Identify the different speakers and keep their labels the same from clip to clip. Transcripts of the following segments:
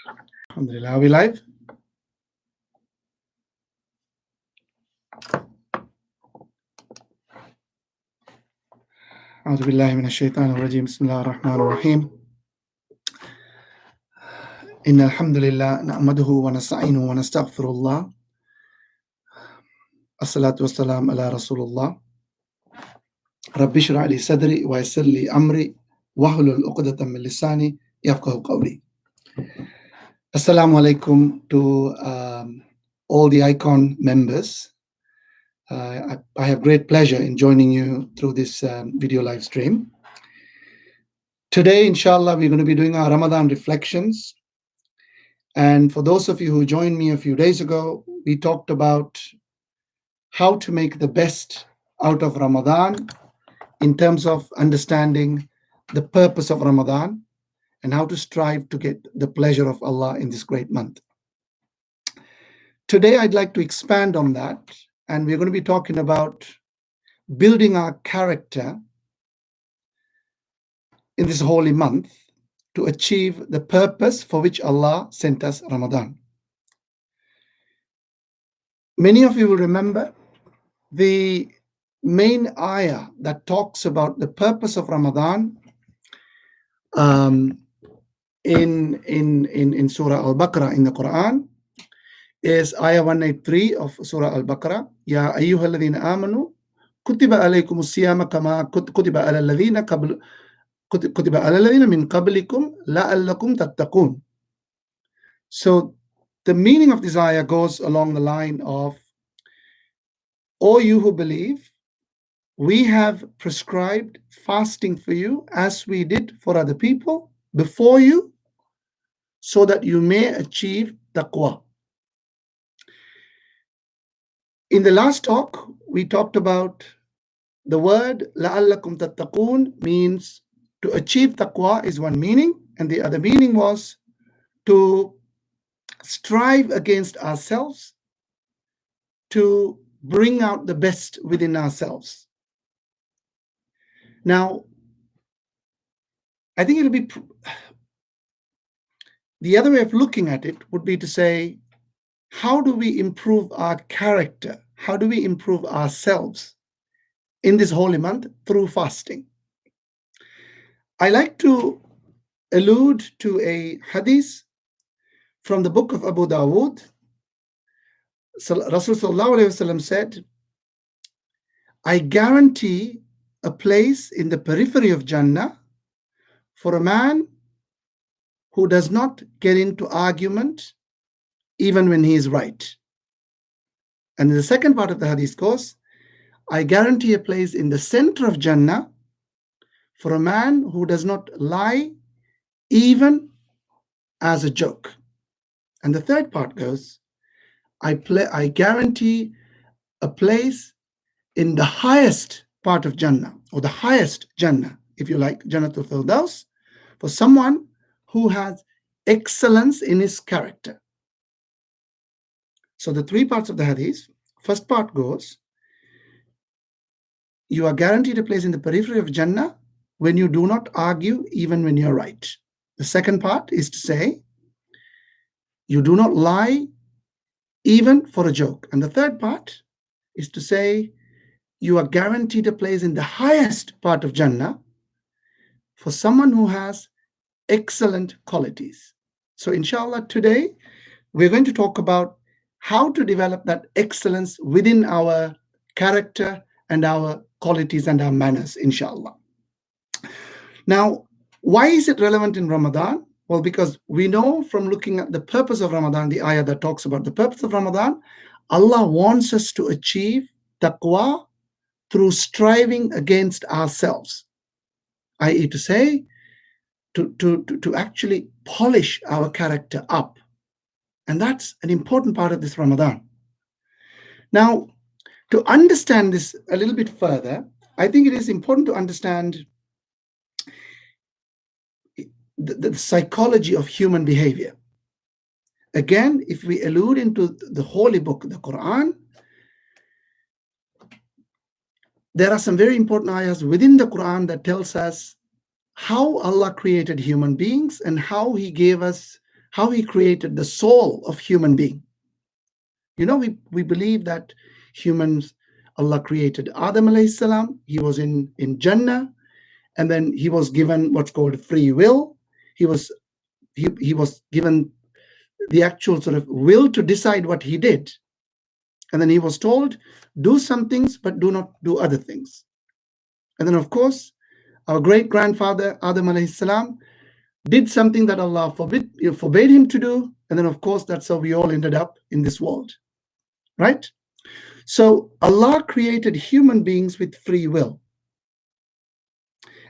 Speaker 1: Alhamdulillah, are we live? أعوذ بالله من الشيطان الرجيم بسم الله الرحمن الرحيم إن الحمد لله نحمده ونستعينه ونستغفر الله الصلاة والسلام على رسول الله رب اشرح لي صدري ويسر لي أمري واحلل عقدة من لساني يفقهوا قولي. Assalamu alaikum to all the Icon members. I have great pleasure in joining you through this video live stream. Today, inshallah, we're going to be doing our Ramadan reflections. And for those of you who joined me a few days ago, we talked about how to make the best out of Ramadan in terms of understanding the purpose of Ramadan and how to strive to get the pleasure of Allah in this great month. Today, I'd like to expand on that, and we're going to be talking about building our character in this holy month to achieve the purpose for which Allah sent us Ramadan. Many of you will remember the main ayah that talks about the purpose of Ramadan in Surah Al-Baqarah in the Quran is ayah 183 of Surah Al-Baqarah. Ya ayyuhalladhina amanu kutiba alaykumus siyama kama kutiba ala alladhina min qablikum la'allakum tattaqun. So the meaning of this ayah goes along the line of, O you who believe, we have prescribed fasting for you as we did for other people before you, so that you may achieve taqwa. In the last talk, we talked about the word la'allakum tattaqun means to achieve taqwa is one meaning, and the other meaning was to strive against ourselves to bring out the best within ourselves. Now, I think it'll be the other way of looking at it would be to say, how do we improve our character? How do we improve ourselves in this holy month through fasting? I like to allude to a hadith from the book of Abu Dawood. Rasul Sallallahu Alaihi Wasallam said, I guarantee a place in the periphery of Jannah for a man who does not get into argument even when he is right. And the second part of the hadith goes, I guarantee a place in the center of Jannah for a man who does not lie even as a joke. And the third part goes, I guarantee a place in the highest part of Jannah, or the highest Jannah, if you like, Jannatul Firdaus, for someone who has excellence in his character. So the three parts of the hadith, first part goes, you are guaranteed a place in the periphery of Jannah when you do not argue even when you're right. The second part is to say, you do not lie even for a joke. And the third part is to say, you are guaranteed a place in the highest part of Jannah for someone who has excellent qualities. So inshallah, today we're going to talk about how to develop that excellence within our character and our qualities and our manners, inshallah. Now, why is it relevant in Ramadan? Well, because we know from looking at the purpose of Ramadan, the ayah that talks about the purpose of Ramadan, Allah wants us to achieve taqwa through striving against ourselves, i.e. to say, to actually polish our character up. And that's an important part of this Ramadan. Now, to understand this a little bit further, I think it is important to understand the psychology of human behavior. Again, if we allude into the holy book, the Quran, there are some very important ayahs within the Quran that tells us how Allah created human beings and how how He created the soul of human being. We believe that humans, Allah created Adam alayhi salam. He was in Jannah, and then he was given what's called free will. He was given the actual sort of will to decide what he did. And then he was told, do some things, but do not do other things. And then, of course, our great-grandfather, Adam alayhi salam, did something that Allah forbade him to do. And then, of course, that's how we all ended up in this world. Right? So Allah created human beings with free will.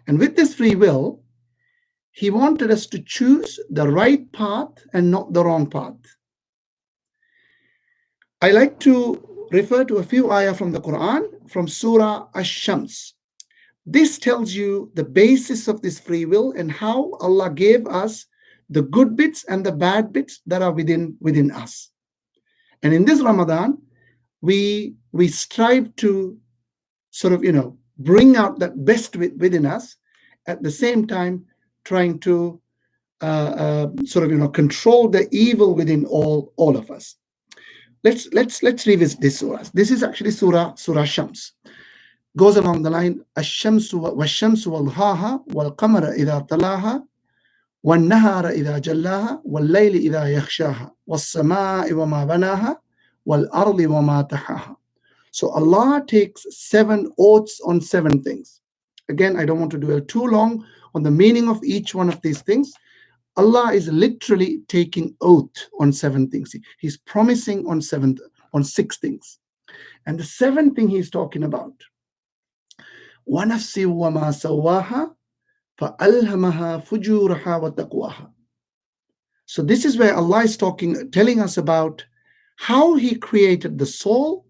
Speaker 1: And with this free will, He wanted us to choose the right path and not the wrong path. I like to refer to a few ayah from the Quran, from Surah Ash-Shams. This tells you the basis of this free will and how Allah gave us the good bits and the bad bits that are within us. And in this Ramadan, we strive to sort of, bring out that best within us, at the same time trying to sort of, control the evil within all of us. Let's revisit this surah. This is actually Surah Shams. Goes along the line, Ash-Shamsu wash-Shamsu wal-Haha wal-Qamara idha talaha wal-Nahara idha jallaha wal-Layli idha yakhshaha was-Sama'i wa ma banaha wal-Ardi wa ma tahaha. So Allah takes 7 oaths on 7 things. Again, I don't want to dwell too long on the meaning of each one of these things. Allah is literally taking oath on 7 things. He's promising on 6 things. And the 7th thing He's talking about, وَنَفْسٍ وَمَا سَوَّاهَا فَأَلْهَمَهَا فُجُورَهَا وَتَقْوَاهَا. So this is where Allah is telling us about how He created the soul,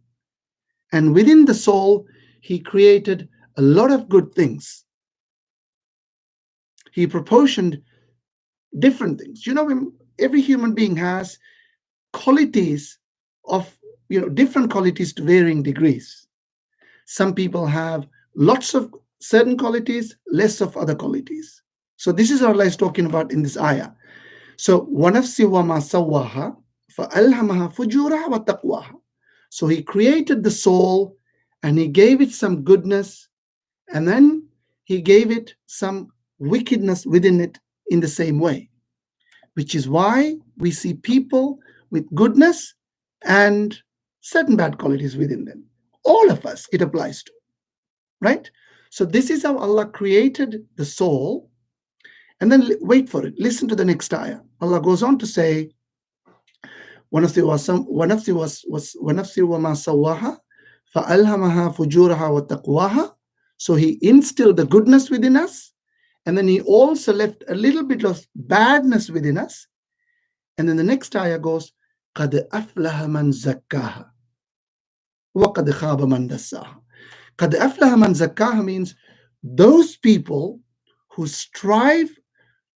Speaker 1: and within the soul He created a lot of good things. He proportioned different things. Every human being has qualities of, different qualities to varying degrees. Some people have lots of certain qualities, less of other qualities. So this is what Allah is talking about in this ayah. So وَنَفْسِ وَمَا سَوَّاهَا فَأَلْهَمَهَا فُجُورَهَا وَتَقْوَاهَا. So He created the soul and He gave it some goodness, and then He gave it some wickedness within it in the same way, which is why we see people with goodness and certain bad qualities within them. All of us, it applies to, right? So this is how Allah created the soul. And then wait for it. Listen to the next ayah. Allah goes on to say, وَنَفْسِ وَمَا سَوَّاهَا فَأَلْهَمَهَا فُجُورَهَا وَتَقْوَاهَا. So He instilled the goodness within us, and then He also left a little bit of badness within us. And then the next ayah goes, قَدْ أَفْلَهَ مَنْ زَكَّاهَا وَقَدْ خَابَ مَنْ دَسَّاهَا. قَدْ أَفْلَهَ مَنْ زَكَّاهَا means those people who strive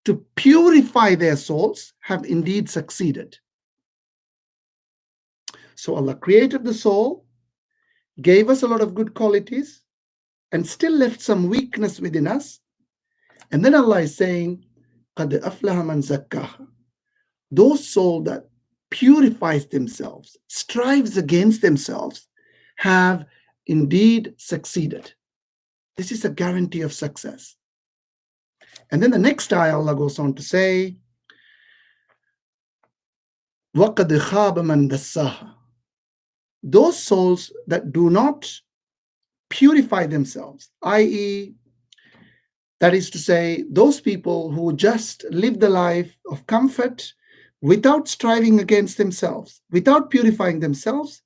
Speaker 1: to purify their souls have indeed succeeded. So Allah created the soul, gave us a lot of good qualities, and still left some weakness within us. And then Allah is saying, قَدْ أَفْلَهَ مَنْ زَكَّاهَا. Those souls that purifies themselves, strives against themselves, have indeed succeeded. This is a guarantee of success. And then the next ayah, Allah goes on to say, وَقَدْ خَابَ مَنْ دَسَّاهَا. Those souls that do not purify themselves, i.e., that is to say, those people who just live the life of comfort without striving against themselves, without purifying themselves.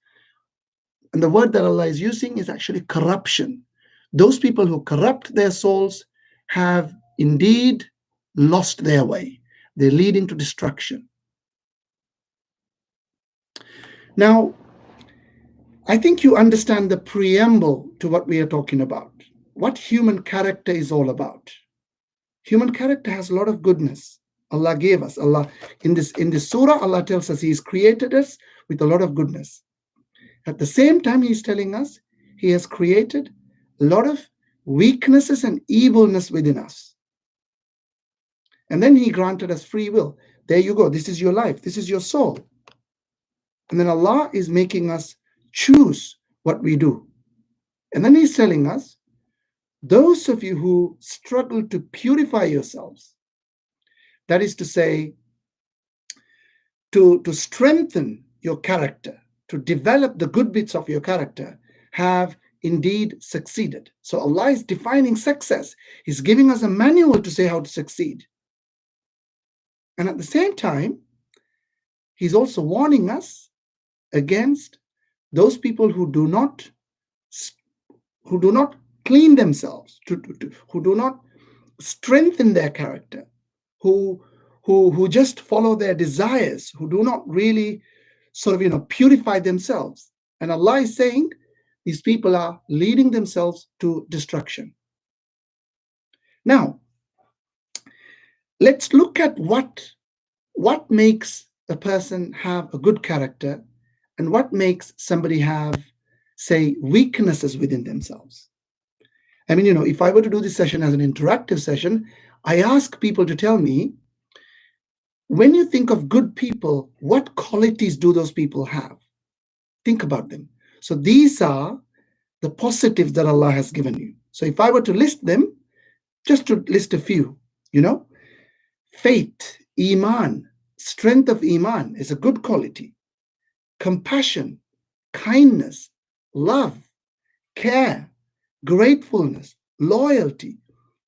Speaker 1: And the word that Allah is using is actually corruption. Those people who corrupt their souls have indeed lost their way. They lead into destruction. Now, I think you understand the preamble to what we are talking about, what human character is all about. Human character has a lot of goodness. Allah gave us. Allah in this surah, Allah tells us He's created us with a lot of goodness. At the same time, He's telling us He has created a lot of weaknesses and evilness within us. And then He granted us free will. there you go. This is your life. This is your soul. And then Allah is making us choose what we do. And then He's telling us, those of you who struggle to purify yourselves, that is to say, to strengthen your character, to develop the good bits of your character, have indeed succeeded. So Allah is defining success. He's giving us a manual to say how to succeed. And at the same time, He's also warning us against those people who do not clean themselves, who do not strengthen their character, who just follow their desires, who do not really sort of purify themselves. And Allah is saying these people are leading themselves to destruction. Now, let's look at what makes a person have a good character and what makes somebody have, say, weaknesses within themselves. I mean, if I were to do this session as an interactive session, I ask people to tell me, when you think of good people, what qualities do those people have? Think about them. So these are the positives that Allah has given you. So if I were to list them, just to list a few, faith, iman, strength of iman is a good quality. Compassion, kindness, love, care, gratefulness, loyalty.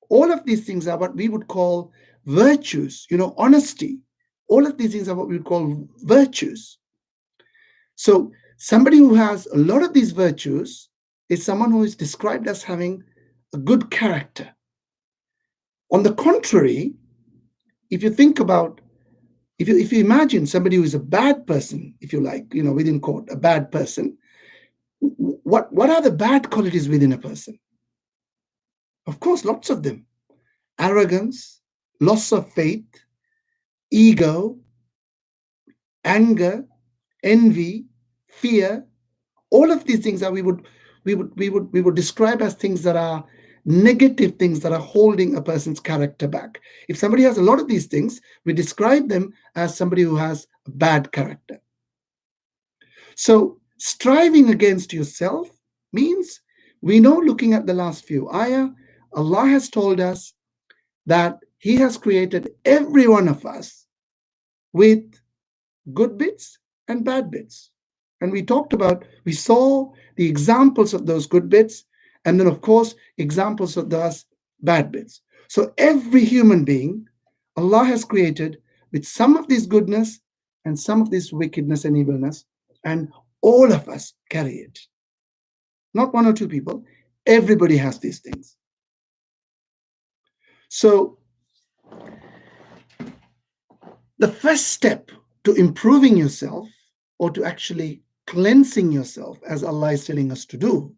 Speaker 1: All of these things are what we would call virtues, honesty. All of these things are what we would call virtues. So somebody who has a lot of these virtues is someone who is described as having a good character. On the contrary, if you think about, if you imagine somebody who is a bad person, if you like, within quote, a bad person, what are the bad qualities within a person? Of course, lots of them. Arrogance, loss of faith, ego, anger, envy, fear. All of these things are we would describe as things that are negative things that are holding a person's character back. If somebody has a lot of these things, we describe them as somebody who has a bad character. So striving against yourself means, we know, looking at the last few ayah, Allah has told us that He has created every one of us with good bits and bad bits. And we saw the examples of those good bits, and then, of course, examples of those bad bits. So every human being, Allah has created with some of this goodness and some of this wickedness and evilness, and all of us carry it. Not one or two people. Everybody has these things. So the first step to improving yourself, or to actually cleansing yourself, as Allah is telling us to do,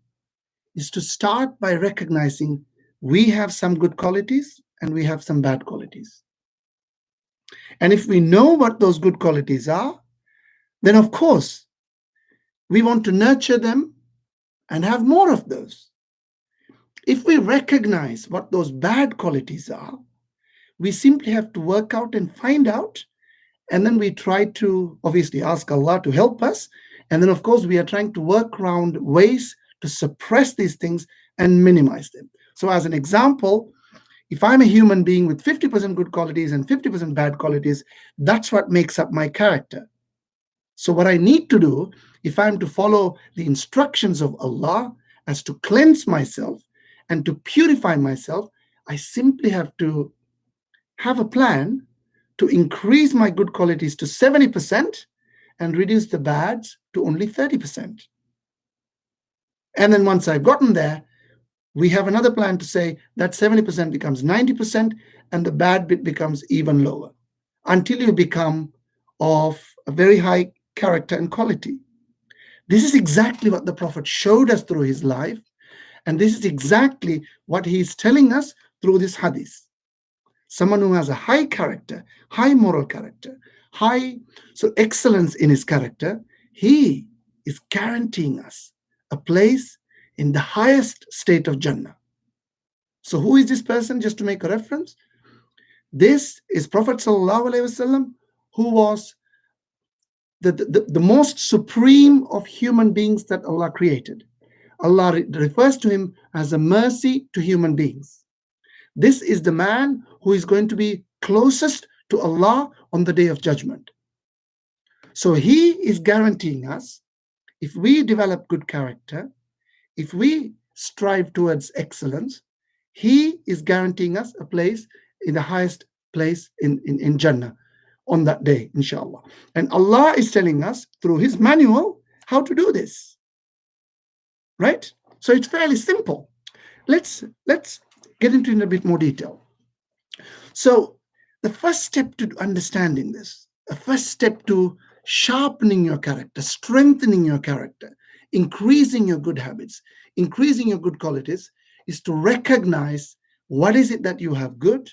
Speaker 1: is to start by recognizing we have some good qualities and we have some bad qualities. And if we know what those good qualities are, then of course we want to nurture them and have more of those. If we recognize what those bad qualities are, we simply have to work out and find out, and then we try to obviously ask Allah to help us, and then of course we are trying to work around ways to suppress these things and minimize them. So as an example, if I'm a human being with 50% good qualities and 50% bad qualities, that's what makes up my character. So what I need to do, if I'm to follow the instructions of Allah as to cleanse myself and to purify myself, I simply have to have a plan to increase my good qualities to 70% and reduce the bads to only 30%. And then once I've gotten there, we have another plan to say that 70% becomes 90% and the bad bit becomes even lower, until you become of a very high character and quality. This is exactly what the Prophet showed us through his life, and this is exactly what he's telling us through this hadith. Someone who has a high character, high moral character, so excellence in his character, he is guaranteeing us a place in the highest state of Jannah. So who is this person? Just to make a reference, this is Prophet ﷺ who was the most supreme of human beings that Allah created. Allah refers to him as a mercy to human beings. This is the man who is going to be closest to Allah on the day of judgment. So he is guaranteeing us, if we develop good character, if we strive towards excellence, he is guaranteeing us a place in the highest place in Jannah on that day, inshallah. And Allah is telling us through his manual how to do this. Right? So it's fairly simple. Let's get into it in a bit more detail. So the first step to understanding this, the first step to sharpening your character, strengthening your character, increasing your good habits, increasing your good qualities, is to recognize what is it that you have good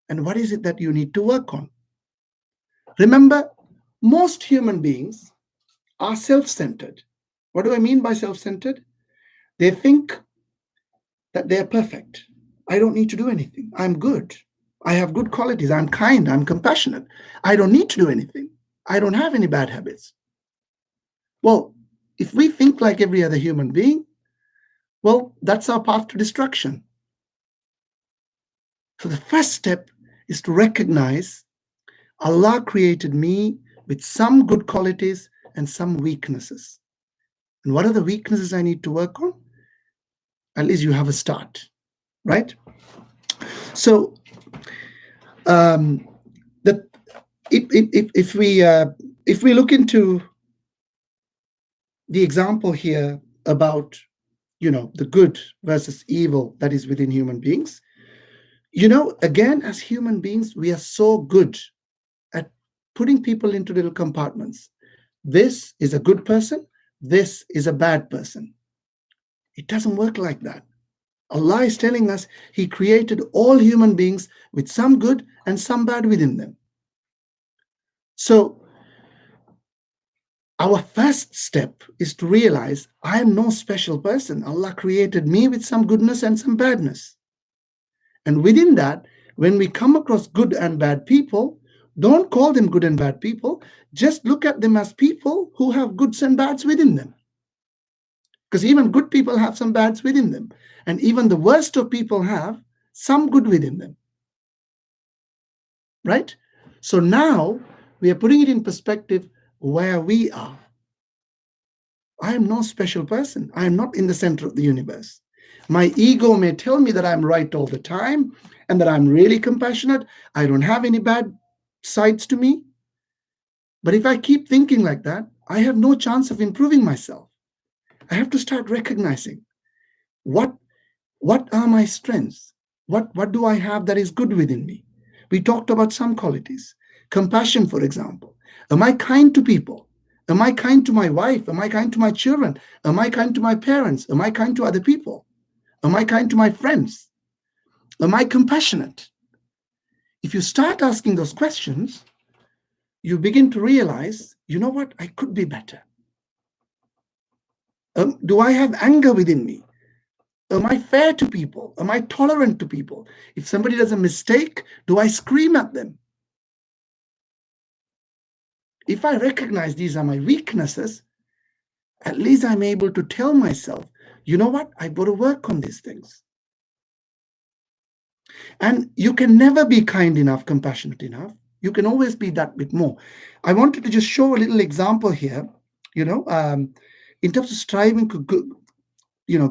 Speaker 1: and what is it that you need to work on. Remember, most human beings are self-centered. What do I mean by self-centered? They think that they're perfect. I don't need to do anything. I'm good. I have good qualities. I'm kind. I'm compassionate. I don't need to do anything. I don't have any bad habits. Well, if we think like every other human being, well, that's our path to destruction. So the first step is to recognize Allah created me with some good qualities and some weaknesses. And what are the weaknesses I need to work on? At least you have a start, right? So, if we look into the example here about the good versus evil that is within human beings, again, as human beings, we are so good at putting people into little compartments. This is a good person. This is a bad person. It doesn't work like that. Allah is telling us He created all human beings with some good and some bad within them. So, our first step is to realize I am no special person. Allah created me with some goodness and some badness. And within that, when we come across good and bad people, don't call them good and bad people. Just look at them as people who have goods and bads within them. Because even good people have some bads within them. And even the worst of people have some good within them. Right? So now we are putting it in perspective where we are. I am no special person. I am not in the center of the universe. My ego may tell me that I'm right all the time and that I'm really compassionate. I don't have any bad sides to me. But if I keep thinking like that, I have no chance of improving myself. I have to start recognizing what are my strengths? What do I have that is good within me? We talked about some qualities. Compassion, for example. Am I kind to people? Am I kind to my wife? Am I kind to my children? Am I kind to my parents? Am I kind to other people? Am I kind to my friends? Am I compassionate? If you start asking those questions, you begin to realize, you know what, I could be better. Do I have anger within me? Am I fair to people? Am I tolerant to people? If somebody does a mistake, do I scream at them? If I recognize these are my weaknesses, at least I'm able to tell myself, you know what, I've got to work on these things. And you can never be kind enough, compassionate enough. You can always be that bit more. I wanted to just show a little example here, in terms of striving to good,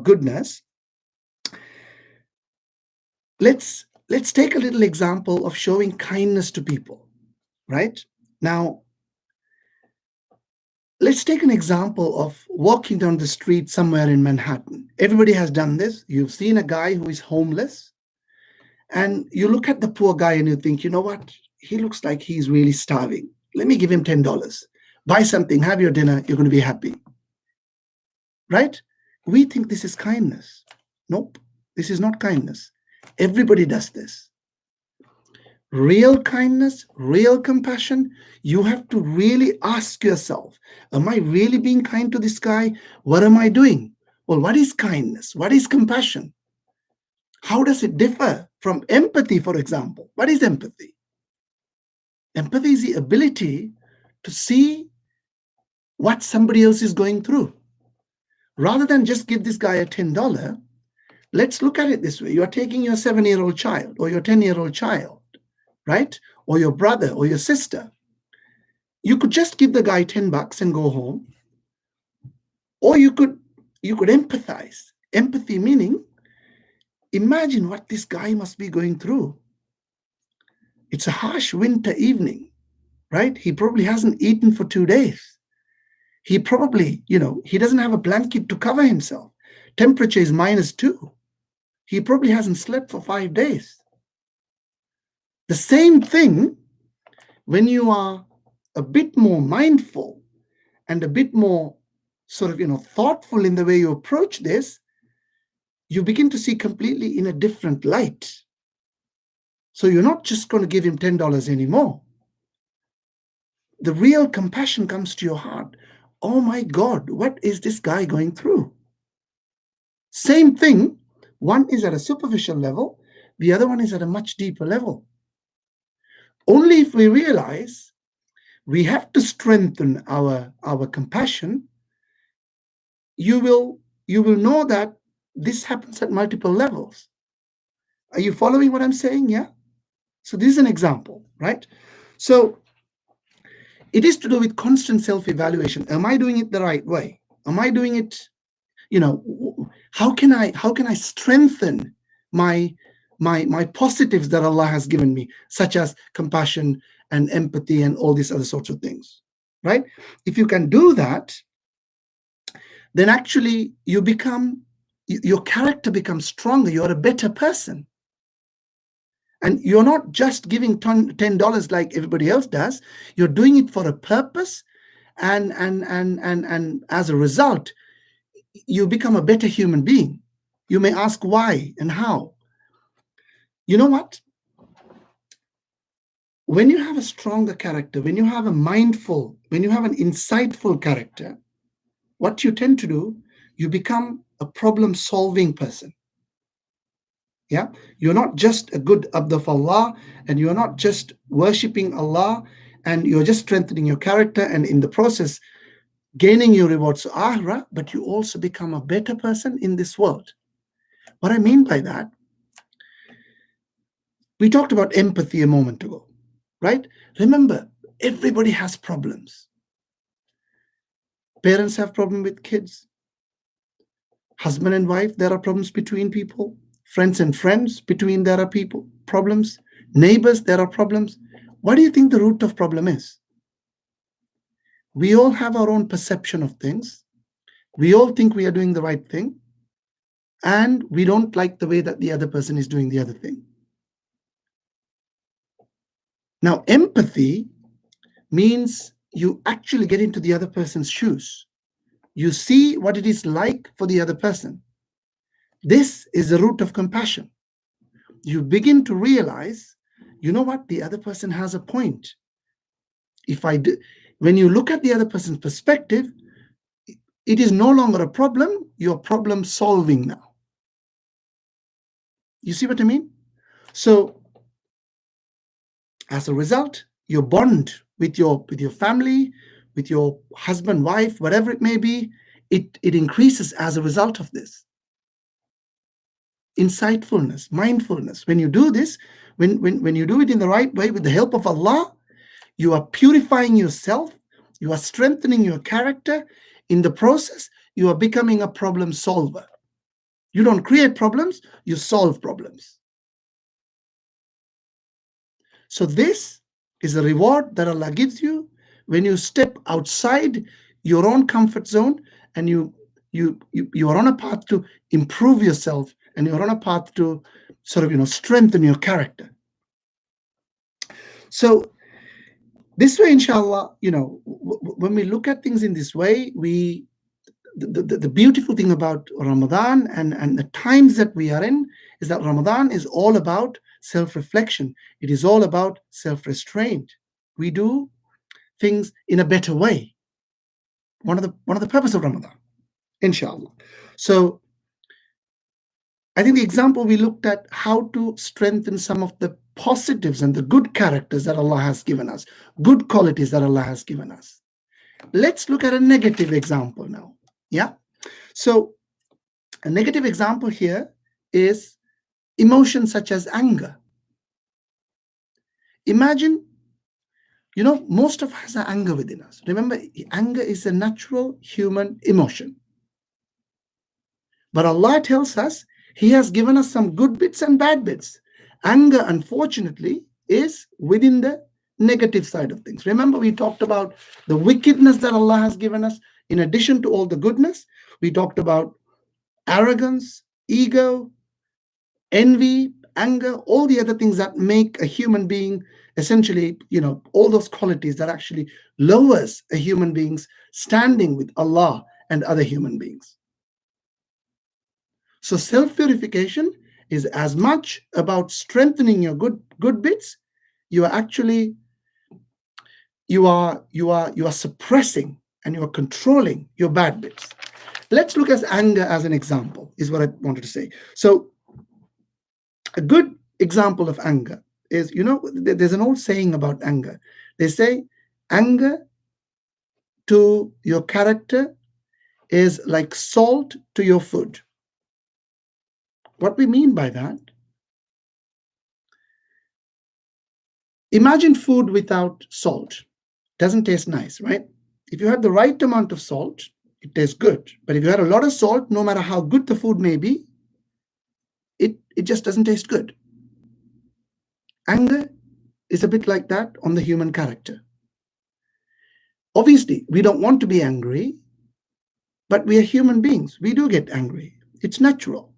Speaker 1: goodness. Let's take a little example of showing kindness to people, right? Now, let's take an example of walking down the street somewhere in Manhattan. Everybody has done this. You've seen a guy who is homeless, and you look at the poor guy and you think, you know what? He looks like he's really starving. Let me give him $10. Buy something, have your dinner, you're going to be happy. Right? We think this is kindness. Nope, this is not kindness. Everybody does this. Real kindness, real compassion, you have to really ask yourself, am I really being kind to this guy? What am I doing? Well, what is kindness? What is compassion? How does it differ from empathy, for example? What is empathy? Empathy is the ability to see what somebody else is going through. Rather than just give this guy a $10, let's look at it this way. You are taking your 7-year-old child or your 10-year-old child, right? Or your brother or your sister. You could just give the guy $10 and go home. Or you could empathize. Empathy meaning, imagine what this guy must be going through. It's a harsh winter evening, right? He probably hasn't eaten for 2 days. He probably, he doesn't have a blanket to cover himself. Temperature is -2. He probably hasn't slept for 5 days. The same thing when you are a bit more mindful and a bit more sort of, thoughtful in the way you approach this, you begin to see completely in a different light. So you're not just going to give him $10 anymore. The real compassion comes to your heart. Oh my God, what is this guy going through? Same thing. One is at a superficial level, the other one is at a much deeper level. Only if we realize we have to strengthen our compassion, you will know that this happens at multiple levels. Are you following what I'm saying? Yeah. So this is an example, right? So it is to do with constant self-evaluation. Am I doing it the right way? Am I doing it, how can I strengthen my positives that Allah has given me, such as compassion and empathy and all these other sorts of things, right? If you can do that, then actually your character becomes stronger. You're a better person. And you're not just giving $10 like everybody else does. You're doing it for a purpose, and as a result, you become a better human being. You may ask why and how. You know what? When you have a stronger character, when you have an insightful character, what you tend to do, you become a problem-solving person. Yeah, you're not just a good abd of Allah, and you're not just worshipping Allah, and you're just strengthening your character, and in the process gaining your rewards to akhirah, but you also become a better person in this world. What I mean by that, we talked about empathy a moment ago, right? Remember, everybody has problems. Parents have problems with kids. Husband and wife, there are problems between people. Friends and friends, between there are problems. Neighbors, there are problems. What do you think the root of problem is? We all have our own perception of things. We all think we are doing the right thing, and we don't like the way that the other person is doing the other thing. Now, empathy means you actually get into the other person's shoes. You see what it is like for the other person. This is the root of compassion. You begin to realize, you know what, the other person has a point. When you look at the other person's perspective, it is no longer a problem, you're problem solving now. You see what I mean? So as a result, your bond with your family, with your husband, wife, whatever it may be, it increases as a result of this. Insightfulness, mindfulness. When you do this, when you do it in the right way with the help of Allah, you are purifying yourself, you are strengthening your character. In the process, you are becoming a problem solver. You don't create problems, you solve problems. So this is a reward that Allah gives you when you step outside your own comfort zone, and you are on a path to improve yourself, and you're on a path to sort of strengthen your character. So this way, inshallah, when we look at things in this way, the beautiful thing about Ramadan and the times that we are in is that Ramadan is all about self-reflection. It is all about self-restraint. We do things in a better way. One of the purpose of Ramadan, inshallah. So I think the example we looked at how to strengthen some of the positives and the good characters that Allah has given us, good qualities that Allah has given us. Let's look at a negative example now. Yeah. So a negative example here is emotions such as anger. Imagine, most of us have anger within us. Remember, anger is a natural human emotion. But Allah tells us He has given us some good bits and bad bits. Anger, unfortunately, is within the negative side of things. Remember, we talked about the wickedness that Allah has given us. In addition to all the goodness, we talked about arrogance, ego, envy, anger, all the other things that make a human being essentially, all those qualities that actually lowers a human being's standing with Allah and other human beings. So self-purification is as much about strengthening your good bits. You are actually you are suppressing and you are controlling your bad bits. Let's look at anger as an example, is what I wanted to say. So a good example of anger is, there's an old saying about anger. They say anger to your character is like salt to your food. What we mean by that, imagine food without salt. Doesn't taste nice, right? If you had the right amount of salt, it tastes good. But if you had a lot of salt, no matter how good the food may be, it just doesn't taste good. Anger is a bit like that on the human character. Obviously, we don't want to be angry, but we are human beings. We do get angry. It's natural.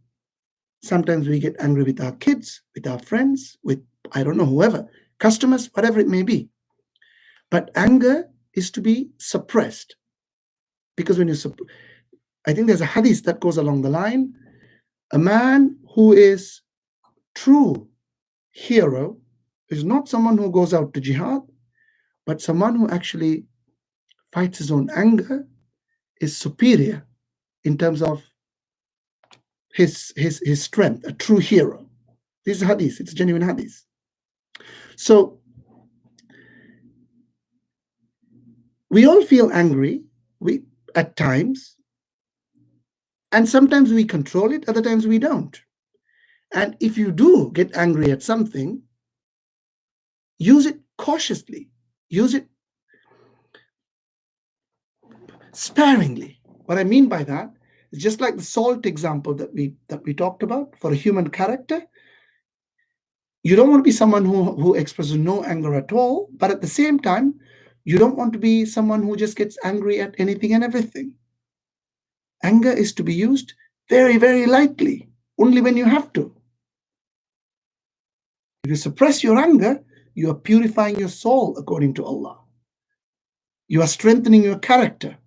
Speaker 1: Sometimes we get angry with our kids, with our friends, with, I don't know, whoever, customers, whatever it may be. But anger is to be suppressed. Because when I think there's a hadith that goes along the line, a man who is true hero is not someone who goes out to jihad, but someone who actually fights his own anger, is superior in terms of his strength, a true hero. This is hadith, it's a genuine hadith. So we all feel angry at times, and sometimes we control it, other times we don't. And if you do get angry at something, use it cautiously, use it sparingly. What I mean by that is just like the salt example that we talked about for a human character. You don't want to be someone who expresses no anger at all, but at the same time, you don't want to be someone who just gets angry at anything and everything. Anger is to be used very, very lightly, only when you have to. If you suppress your anger, you are purifying your soul according to Allah. You are strengthening your character.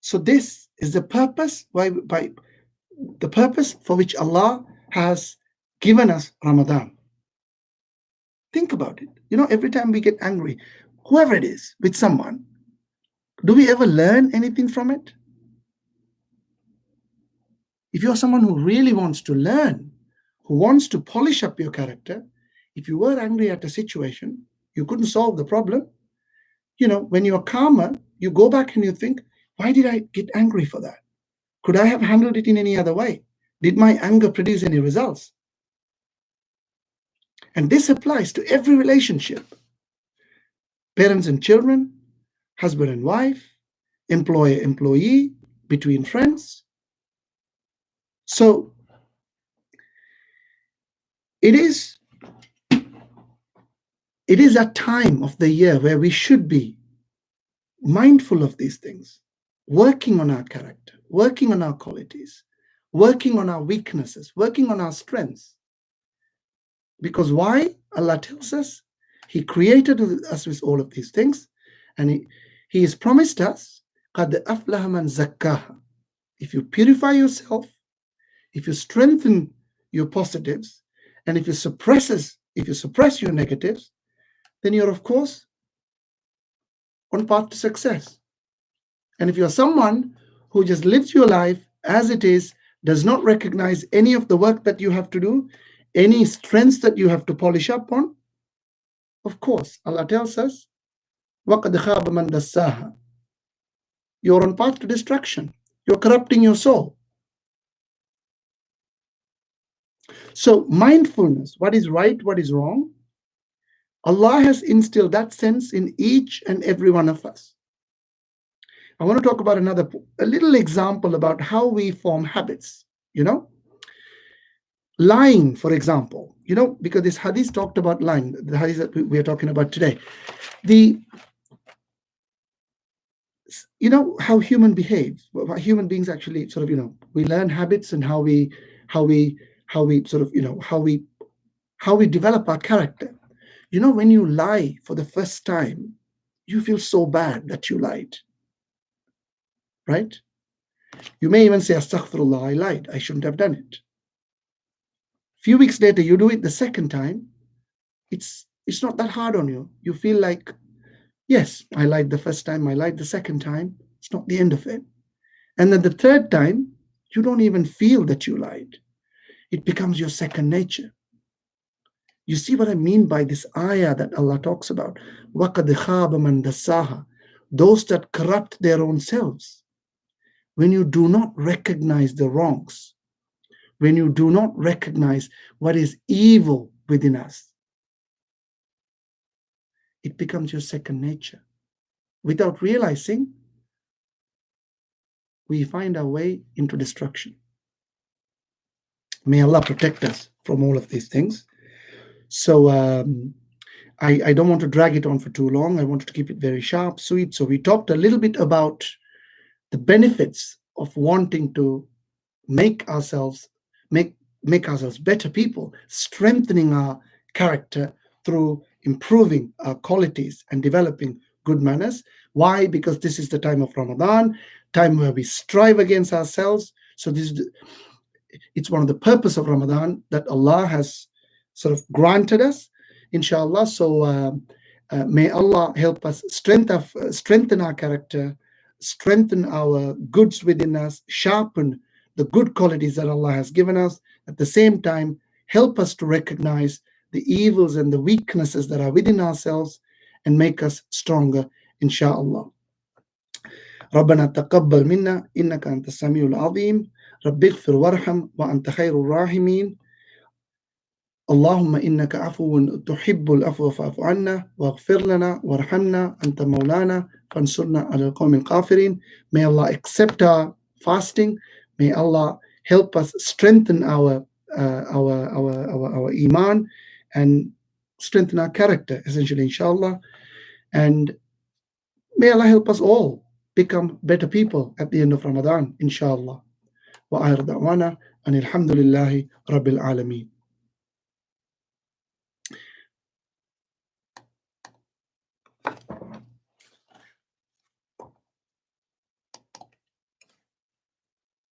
Speaker 1: So this is the purpose the purpose for which Allah has given us Ramadan. Think about it. Every time we get angry, whoever it is, with someone, do we ever learn anything from it? If you're someone who really wants to learn, who wants to polish up your character, if you were angry at a situation, you couldn't solve the problem. When you're calmer, you go back and you think, why did I get angry for that? Could I have handled it in any other way? Did my anger produce any results? And this applies to every relationship. Parents and children, husband and wife, employer, employee, between friends. So it is a time of the year where we should be mindful of these things, working on our character, working on our qualities, working on our weaknesses, working on our strengths. Because why? Allah tells us He created us with all of these things, and He has promised us, قَدْ أَفْلَهَ مَنْ زَكَّاهَا. If you purify yourself, if you strengthen your positives, and if you suppress your negatives, then you're, of course, on path to success. And if you're someone who just lives your life as it is, does not recognize any of the work that you have to do, Any strengths that you have to polish up on? Of course, Allah tells us, وَقَدْ خَابَ مَنْ دَسَّاهَا. You're on path to destruction. You're corrupting your soul. So mindfulness, what is right, what is wrong, Allah has instilled that sense in each and every one of us. I want to talk about a little example about how we form habits. Lying, for example, because this hadith talked about lying, the hadith that we are talking about today. How human beings actually sort of, we learn habits and how we sort of, how we develop our character. When you lie for the first time, you feel so bad that you lied, right? You may even say, Astaghfirullah, I lied. I shouldn't have done it. Few weeks later, you do it the second time. It's not that hard on you. You feel like, yes, I lied the first time, I lied the second time. It's not the end of it. And then the third time, you don't even feel that you lied. It becomes your second nature. You see what I mean by this ayah that Allah talks about? وَقَدْ خَابَ مَنْ دَسَّاهَا. Those that corrupt their own selves. When you do not recognize the wrongs, when you do not recognize what is evil within us, it becomes your second nature. Without realizing, we find our way into destruction. May Allah protect us from all of these things. So I don't want to drag it on for too long. I wanted to keep it very sharp, sweet. So we talked a little bit about the benefits of wanting to make ourselves better people, strengthening our character through improving our qualities and developing good manners. Why? Because this is the time of Ramadan, time where we strive against ourselves. So it's one of the purpose of Ramadan that Allah has sort of granted us, inshallah. So may Allah help us strengthen our character, strengthen our goods within us, sharpen the good qualities that Allah has given us. At the same time, help us to recognize the evils and the weaknesses that are within ourselves and make us stronger, inshallah. ربنا تقبل منا إنك أنت السميع العظيم رب اغفر وارحم وأنت خير الراحمين اللهم إنك عفو تحب العفو فاعف عنا واغفر لنا وارحمنا أنت مولانا فانصرنا على القوم الكافرين. May Allah accept our fasting. May Allah help us strengthen our iman and strengthen our character, essentially, inshallah. And may Allah help us all become better people at the end of Ramadan, inshallah. Wa akhir da'wana and alhamdulillahi rabbil alameen.